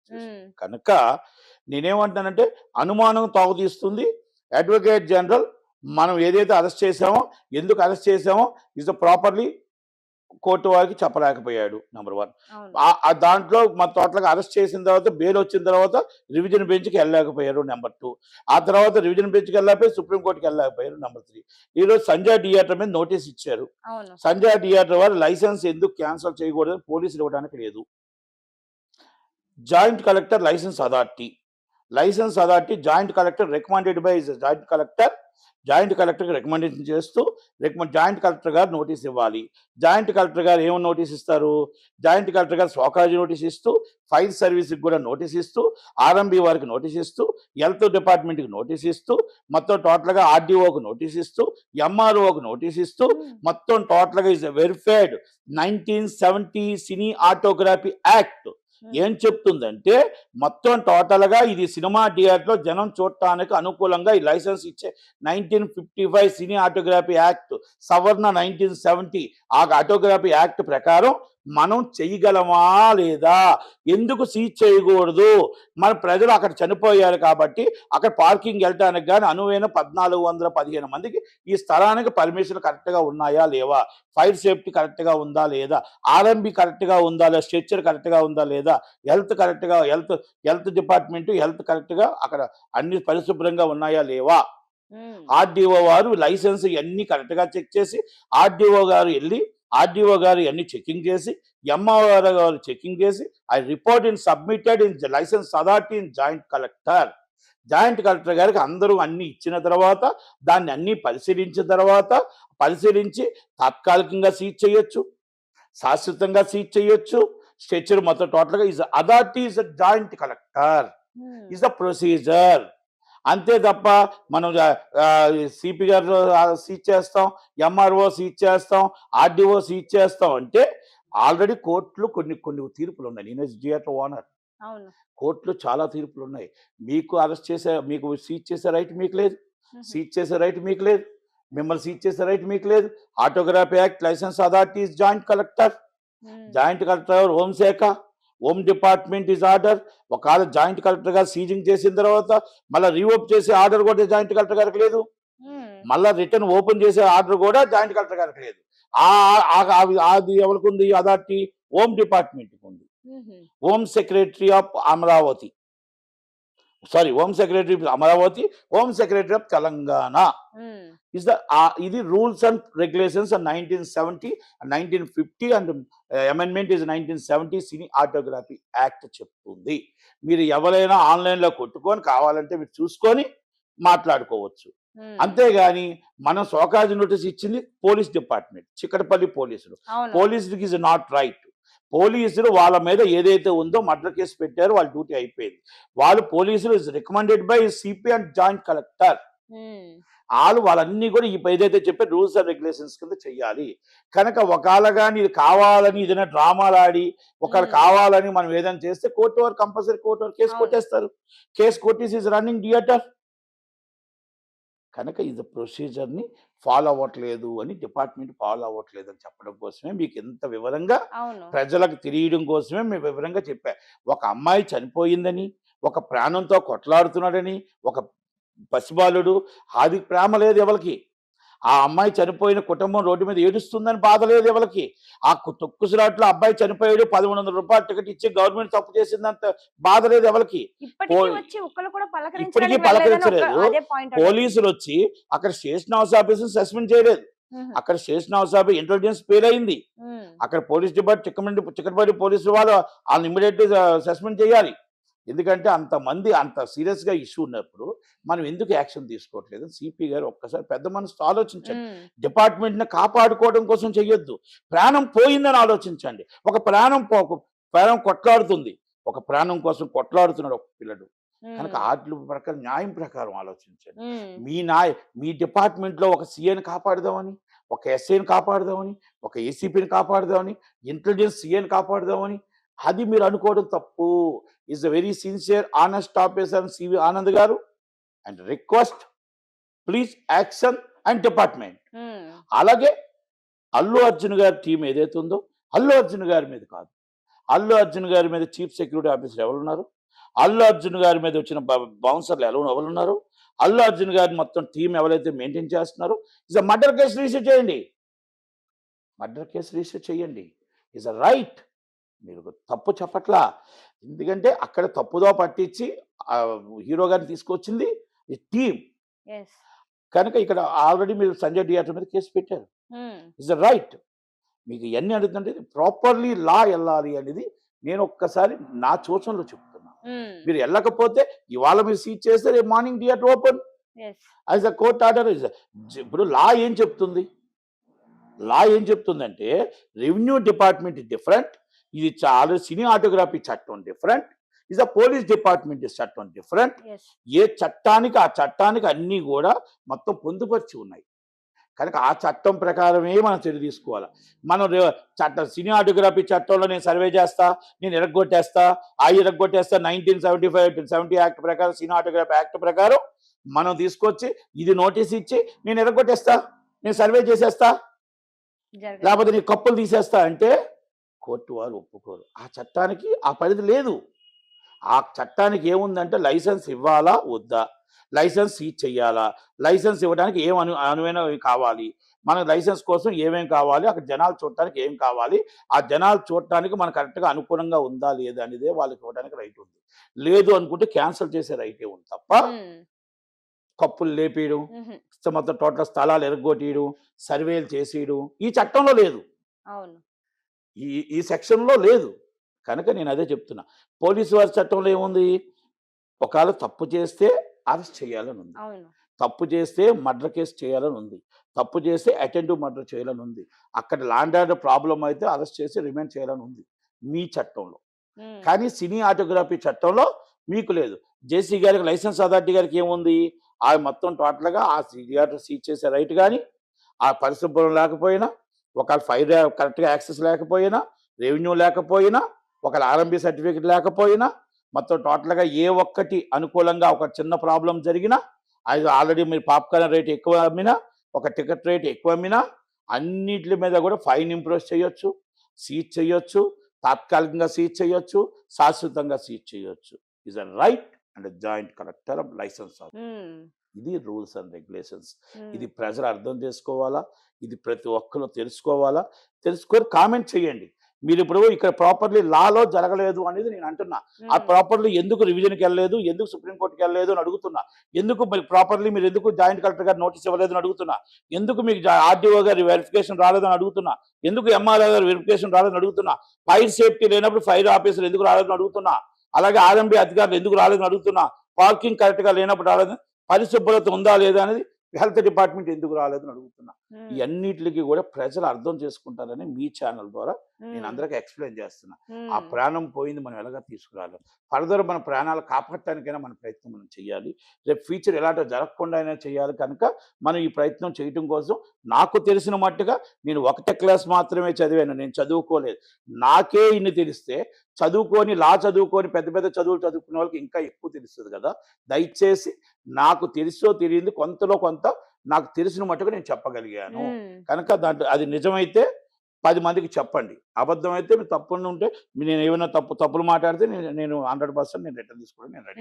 చెప్పేసి. హ్మ్. కనుక నేనేమంటానంటే అనుమానం తాగుతీస్తుంది. అడ్వకేట్ జనరల్ మనం ఏదైతే అరెస్ట్ చేశామో, ఎందుకు అరెస్ట్ చేశామో ఈజ్ ప్రాపర్‌లీ కోర్టు వారికి చెప్పలేకపోయాడు నంబర్ 1. అవును. దాంట్లో మన టోటల్‌గా అరెస్ట్ చేసిన తర్వాత బెయిల్ వచ్చిన తర్వాత రివిజన్ బెంచ్‌కి వెళ్ళలేకపోయారు నంబర్ 2. ఆ తర్వాత రివిజన్ బెంచ్‌కి వెళ్ళలేకపోయి సుప్రీం కోర్ట్‌కి వెళ్ళలేకపోయారు నంబర్ 3. ఈరోజు సంజయ్ థియేటర్ మీద నోటీస్ ఇచ్చారు. అవును. సంజయ్ థియేటర్ వారు లైసెన్స్ ఎందుకు క్యాన్సిల్ చేయకూడదని పోలీసులు ఇవ్వడానికి లేదు. Joint collector licence authority. Licence authority joint collector recommended by joint collector. Joint కలెక్టర్కి రికమెండేషన్ చేస్తూ జాయింట్ కలెక్టర్ గారు నోటీస్ ఇవ్వాలి. జాయింట్ కలెక్టర్ గారు ఏమని నోటీస్ ఇస్తారు? జాయింట్ కలెక్టర్ గారు స్వకార్య నోటీస్ ఇస్తూ, ఫైర్ సర్వీస్కి కూడా నోటీస్ ఇస్తూ, ఆర్ఎంబి వారికి నోటీస్ ఇస్తూ, హెల్త్ డిపార్ట్మెంట్కి నోటీస్ ఇస్తూ, మొత్తం టోటల్గా ఆర్డీఓకి నోటీస్ ఇస్తూ, ఎంఆర్ఓకి నోటీస్ ఇస్తూ, మొత్తం టోటల్గా is verified 1970 cinematography act ఏం చెప్తుందంటే మొత్తం టోటల్గా ఇది సినిమా థియేటర్లో జనం చూడటానికి అనుకూలంగా ఈ లైసెన్స్ ఇచ్చే 1955 సినీ ఆటోగ్రఫీ యాక్ట్ సవరణ 1970 ఆ ఆటోగ్రఫీ యాక్ట్ ప్రకారం మనం చేయగలమా లేదా? ఎందుకు సీజ్ చేయకూడదు? మన ప్రజలు అక్కడ చనిపోయారు కాబట్టి అక్కడ పార్కింగ్ వెళ్ళటానికి కానీ అనువైన 1415 మందికి ఈ స్థలానికి పర్మిషన్ కరెక్ట్గా ఉన్నాయా లేవా? ఫైర్ సేఫ్టీ కరెక్ట్గా ఉందా లేదా? ఆర్ఎంబి కరెక్ట్గా ఉందా లేదా? స్ట్రక్చర్ కరెక్ట్గా ఉందా లేదా? హెల్త్ కరెక్ట్గా హెల్త్ డిపార్ట్మెంట్ హెల్త్ కరెక్ట్గా అక్కడ అన్ని పరిశుభ్రంగా ఉన్నాయా లేవా? ఆర్డీఓ వారు లైసెన్స్ ఇవన్నీ కరెక్ట్గా చెక్ చేసి ఆర్డీఓ గారు వెళ్ళి ఆర్డీఓ గారు ఇవన్నీ చెకింగ్ చేసి ఎంఆర్ఓ గారు చెకింగ్ చేసి I report in submitted in licence authority in joint collector. Joint collector గారికి అందరూ అన్ని ఇచ్చిన తర్వాత దాన్ని అన్ని పరిశీలించి తాత్కాలికంగా సీజ్ చేయొచ్చు, శాశ్వతంగా సీజ్ చేయొచ్చు. స్ట్రక్చర్ మొత్తం టోటల్గా is authority is joint collector is the procedure. అంతే తప్ప మనం సిపి గారు సీజ్ చేస్తాం, ఎంఆర్ఓ సీజ్ చేస్తాం, ఆర్డీఓ సీజ్ చేస్తాం అంటే ఆల్రెడీ కోర్టులు కొన్ని కొన్ని తీర్పులు ఉన్నాయి. నేను థియేటర్ ఓనర్, కోర్టులో చాలా తీర్పులు ఉన్నాయి. మీకు అరెస్ట్ చేసే మీకు సీజ్ చేసే రైట్ మీకు లేదు, సీజ్ చేసే రైట్ మీకు లేదు, మిమ్మల్ని సీజ్ చేసే రైట్ మీకు లేదు. Autography act licence authority is joint collector. Joint collector హోంశాఖ, హోమ్ డిపార్ట్మెంట్ ఈజ్ ఆర్డర్. ఒకవేళ జాయింట్ కలెక్టర్ గారు సీజింగ్ చేసిన తర్వాత మళ్ళీ రీఓప్ చేసే ఆర్డర్ కూడా జాయింట్ కలెక్టర్ గారికి లేదు, మళ్ళీ రిటర్న్ ఓపెన్ చేసే ఆర్డర్ కూడా జాయింట్ కలెక్టర్ గారికి లేదు. అది ఎవరికి ఉంది అథారిటీ? హోమ్ డిపార్ట్మెంట్కి ఉంది. Home secretary of Amaravati, sorry home secretary Amaravati, home secretary of Telangana is the ఇది rules and regulations 1970 1950 and amendment is 1970 cinematography act చెప్తుంది. మీరు ఎవరైనా ఆన్లైన్లో కొట్టుకొని కావాలంటే మీరు చూసుకొని మాట్లాడుకోవచ్చు. అంతేగాని మనం సోకాజ్ నోటీస్ ఇచ్చింది పోలీస్ డిపార్ట్మెంట్, చిక్కడపల్లి పోలీసులు. పోలీసులకి ఇస్ నాట్ రైట్. పోలీసులు వాళ్ళ మీద ఏదైతే ఉందో మర్డర్ కేసు పెట్టారు, వాళ్ళ డ్యూటీ అయిపోయింది. వాళ్ళు పోలీసులు is recommended by CP and joint collector. వాళ్ళన్నీ కూడా ఏదైతే చెప్పే రూల్స్ అండ్ రెగ్యులేషన్స్ కింద చెయ్యాలి. కనుక ఒకవేళ కానీ ఇది కావాలని ఏదైనా డ్రామాలు ఆడి ఒకళ్ళు కావాలని మనం ఏదైనా చేస్తే కోర్టు వారు కంపల్సరీ కోర్టు వారు కేసు కొట్టేస్తారు. కేసు కొట్టేసి ఇస్ రన్నింగ్ థియేటర్. కనుక ఇది ప్రొసీజర్ని ఫాలో అవ్వట్లేదు అని డిపార్ట్మెంట్ ఫాలో అవ్వట్లేదు అని చెప్పడం కోసమే మీకు ఎంత వివరంగా ప్రజలకు తెలియడం కోసమే మేము వివరంగా చెప్పా. ఒక అమ్మాయి చనిపోయిందని, ఒక ప్రాణంతో కొట్లాడుతున్నాడని, ఒక పసిబాలుడు, అది ప్రేమ లేదు ఎవరికి. ఆ అమ్మాయి చనిపోయిన కుటుంబం రోడ్డు మీద ఏడుస్తుందని బాధ లేదు ఎవరికి. ఆ తొక్కుసులాట్లో అబ్బాయి చనిపోయాడు, 1100 రూపాయలు టికెట్ ఇచ్చి గవర్నమెంట్ తప్పు చేసిందంత బాధ లేదు ఎవరికి. ఇప్పటికీ పలకరించలేదు. పోలీసులు వచ్చి అక్కడ స్టేషన్ హౌస్ ఆఫీసర్ సస్పెండ్ చేయలేదు. అక్కడ station house office intelligence fail అయింది. అక్కడ పోలీస్ డిపార్ట్మెంట్ చిక్కడపల్లి పోలీసులు వాళ్ళని ఇమ్మీడియట్ సస్పెండ్ చేయాలి. ఎందుకంటే అంతమంది అంత సీరియస్గా ఇష్యూ ఉన్నప్పుడు మనం ఎందుకు యాక్షన్ తీసుకోవట్లేదు? సిపి గారు ఒక్కసారి పెద్ద మనసుతో ఆలోచించండి. డిపార్ట్మెంట్ని కాపాడుకోవడం కోసం చెయ్యొద్దు, ప్రాణం పోయిందని ఆలోచించండి. ఒక ప్రాణం కొట్లాడుతుంది, ఒక ప్రాణం కోసం కొట్లాడుతున్నాడు ఒక పిల్లడు. కనుక ఆటల ప్రకారం న్యాయం ప్రకారం ఆలోచించండి. మీ డిపార్ట్మెంట్లో ఒక సీఏని కాపాడుదామని, ఒక ఎస్ఐని కాపాడుదామని, ఒక ఏసీపీని కాపాడుదామని, ఇంటెలిజెన్స్ సీఏని కాపాడుదామని అది మీరు అనుకోవడం తప్పు. Is a very sincere honest officer CV Anand గారు and request please action and department. అలాగే అల్లు అర్జున్ గారి టీం ఏదైతే ఉందో అల్లు అర్జున్ గారి మీద కాదు, అల్లు అర్జున్ గారి మీద చీఫ్ సెక్యూరిటీ ఆఫీసర్ ఎవరున్నారు? అల్లు అర్జున్ గారి మీద వచ్చిన బౌన్సర్లు ఎవరున్నారు, అల్లు అర్జున్ గారి మొత్తం టీం ఎవరైతే మెయింటైన్ చేస్తున్నారో ఇస్ మర్డర్ కేసు రిజిస్టర్ చేయండి, మర్డర్ కేసు రిజిస్టర్ చేయండి. Is right. మీరు తప్పు చెప్పట్లా, ఎందుకంటే అక్కడ తప్పుదో పట్టించి హీరో గారిని తీసుకొచ్చింది ఈ టీం కనుక ఇక్కడ ఆల్రెడీ మీరు సంజయ్ థియేటర్ మీద కేసు పెట్టారు. Is right. మీకు ఇవన్నీ అడుగుతుంటే ప్రాపర్లీ లా వెళ్ళాలి అనేది నేను ఒక్కసారి నా సూచనలో చెప్తున్నా. మీరు వెళ్ళకపోతే ఇవాళ మీరు సీజ్ చేస్తే రేపు morning theatre open as a court order. ఇప్పుడు లా ఏం చెప్తుంది, లా ఏం చెప్తుందంటే రెవెన్యూ డిపార్ట్మెంట్ డిఫరెంట్, ఇది చాలా సినీ ఆటోగ్రఫీ చట్టం different, is a police department చట్టం డిఫరెంట్. ఏ చట్టానికి ఆ చట్టానికి అన్నీ కూడా మొత్తం పొందుపరిచి ఉన్నాయి కనుక ఆ చట్టం ప్రకారమే మనం చర్య తీసుకోవాలి. మనం చట్టం సినీ ఆటోగ్రఫీ చట్టంలో నేను సర్వే చేస్తా, నేను ఇరగొట్టేస్తా 1970 యాక్ట్ ప్రకారం సినీ ఆటోగ్రఫీ యాక్ట్ ప్రకారం మనం తీసుకొచ్చి ఇది నోటీస్ ఇచ్చి నేను ఇరగొట్టేస్తా, నేను సర్వే చేసేస్తా, లేకపోతే నీ కప్పులు తీసేస్తా అంటే కోర్టు వారు ఒప్పుకోరు. ఆ చట్టానికి ఆ పరిధి లేదు. ఆ చట్టానికి ఏముందంటే లైసెన్స్ ఇవ్వాలా వద్దా, లైసెన్స్ సీజ్ చెయ్యాలా, లైసెన్స్ ఇవ్వడానికి ఏం అనువైనవి కావాలి, మన లైసెన్స్ కోసం ఏమేమి కావాలి, అక్కడ జనాలు చూడటానికి ఏం కావాలి, ఆ జనాలు చూడటానికి మన కరెక్ట్గా అనుకూలంగా ఉందా లేదా అనేదే వాళ్ళకి ఇవ్వడానికి రైట్ ఉంది. లేదు అనుకుంటే క్యాన్సిల్ చేసే రైటే ఉంది తప్ప కప్పులు లేపేయడం, మొత్తం టోటల్ స్థలాలు ఎరగొట్టేయడం, సర్వేలు చేసేయడం ఈ చట్టంలో లేదు, ఈ సెక్షన్లో లేదు. కనుక నేను అదే చెప్తున్నా. పోలీసు వారి చట్టంలో ఏముంది, ఒకవేళ తప్పు చేస్తే అరెస్ట్ చేయాలని ఉంది, తప్పు చేస్తే మర్డర్ కేసు చేయాలని ఉంది, తప్పు చేస్తే అటెంటివ్ మర్డర్ చేయాలని ఉంది, అక్కడ ల్యాండ్ ఆర్డర్ ప్రాబ్లం అయితే అరెస్ట్ చేసి రిమాండ్ చేయాలని ఉంది మీ చట్టంలో. కానీ సినీ ఆటోగ్రఫీ చట్టంలో మీకు లేదు. జేసీ గారికి లైసెన్స్ అథారిటీ గారికి ఏముంది, ఆ మొత్తం టోటల్గా ఆ థియేటర్ సీజ్ చేసే రైట్ కానీ, ఆ పరిశుభ్రం లేకపోయినా, ఒకవేళ ఫైర్ కరెక్ట్గా యాక్సెస్ లేకపోయినా, రెవెన్యూ లేకపోయినా, ఒకవేళ ఆర్ఎంబీ సర్టిఫికేట్ లేకపోయినా, మొత్తం టోటల్గా ఏ ఒక్కటి అనుకూలంగా ఒక చిన్న ప్రాబ్లం జరిగినా, అది ఆల్రెడీ మీరు పాప్కార్న్ రేట్ ఎక్కువ అమ్మినా, ఒక టికెట్ రేట్ ఎక్కువ అమ్మినా అన్నిటి మీద కూడా ఫైన్ ఇంపోజ్ చేయొచ్చు, సీజ్ చేయొచ్చు, తాత్కాలికంగా సీజ్ చేయొచ్చు, శాశ్వతంగా సీజ్ చేయొచ్చు. Is a right and joint collector of licence. ఇది రూల్స్ అండ్ రెగ్యులేషన్స్. ఇది ప్రజలు అర్థం చేసుకోవాలా, ఇది ప్రతి ఒక్కరు తెలుసుకోవాలా, తెలుసుకొని కామెంట్ చేయండి. మీరు ఇప్పుడు ఇక్కడ ప్రాపర్లీ లాలో జరగలేదు అనేది నేను అంటున్నా. ఆ ప్రాపర్లీ ఎందుకు రివిజన్కి వెళ్ళలేదు, ఎందుకు సుప్రీంకోర్టుకి వెళ్ళలేదు అని అడుగుతున్నా, ఎందుకు ప్రాపర్లీ మీరు ఎందుకు జాయింట్ కలెక్టర్ గారు నోటీస్ ఇవ్వలేదు అని అడుగుతున్నా, ఎందుకు మీకు ఆర్డీఓ గారి వెరిఫికేషన్ రాలేదని అడుగుతున్నా, ఎందుకు ఎంఆర్ఓ గారి వెరిఫికేషన్ రాలేదని అడుగుతున్నా, ఫైర్ సేఫ్టీ లేనప్పుడు ఫైర్ ఆఫీసర్ ఎందుకు రాలేదని అడుగుతున్నా, అలాగే ఆర్ఎంబీ అధికారులు ఎందుకు రాలేదని అడుగుతున్నా, పార్కింగ్ కరెక్ట్గా లేనప్పుడు రాలేదని, పరిశుభ్రత ఉందా లేదా అనేది హెల్త్ డిపార్ట్మెంట్ ఎందుకు రాలేదని అడుగుతున్నా. ఈ అన్నిటికి కూడా ప్రజలు అర్థం చేసుకుంటారని మీ ఛానల్ ద్వారా నేను అందరికీ ఎక్స్ప్లెయిన్ చేస్తున్నా. ఆ ప్రాణం పోయింది, మనం ఎలాగా తీసుకురాలి, ఫర్దర్ మన ప్రాణాలు కాపాడటానికైనా మన ప్రయత్నం మనం చేయాలి. రేపు ఫ్యూచర్ ఎలాంటి జరగకుండా అయినా చేయాలి. కనుక మనం ఈ ప్రయత్నం చేయటం కోసం నాకు తెలిసిన మట్టుగా నేను 1వ క్లాస్ మాత్రమే చదివాను, నేను చదువుకోలేదు. నాకే ఇన్ని తెలిస్తే చదువుకొని చదువుకొని పెద్ద పెద్ద చదువులు చదువుకునే వాళ్ళకి ఇంకా ఎక్కువ తెలుస్తుంది కదా. దయచేసి నాకు తెలుసో తెలియంది కొంతలో కొంత నాకు తెలిసిన మట్టుగా నేను చెప్పగలిగాను. కనుక దాంట్లో అది నిజమైతే 10 మందికి చెప్పండి, అబద్ధం అయితే మీరు తప్పులు ఉంటే నేను ఏమైనా తప్పులు మాట్లాడితే నేను 100% నేను రిటర్న్ తీసుకోవడం నేను రెడీ.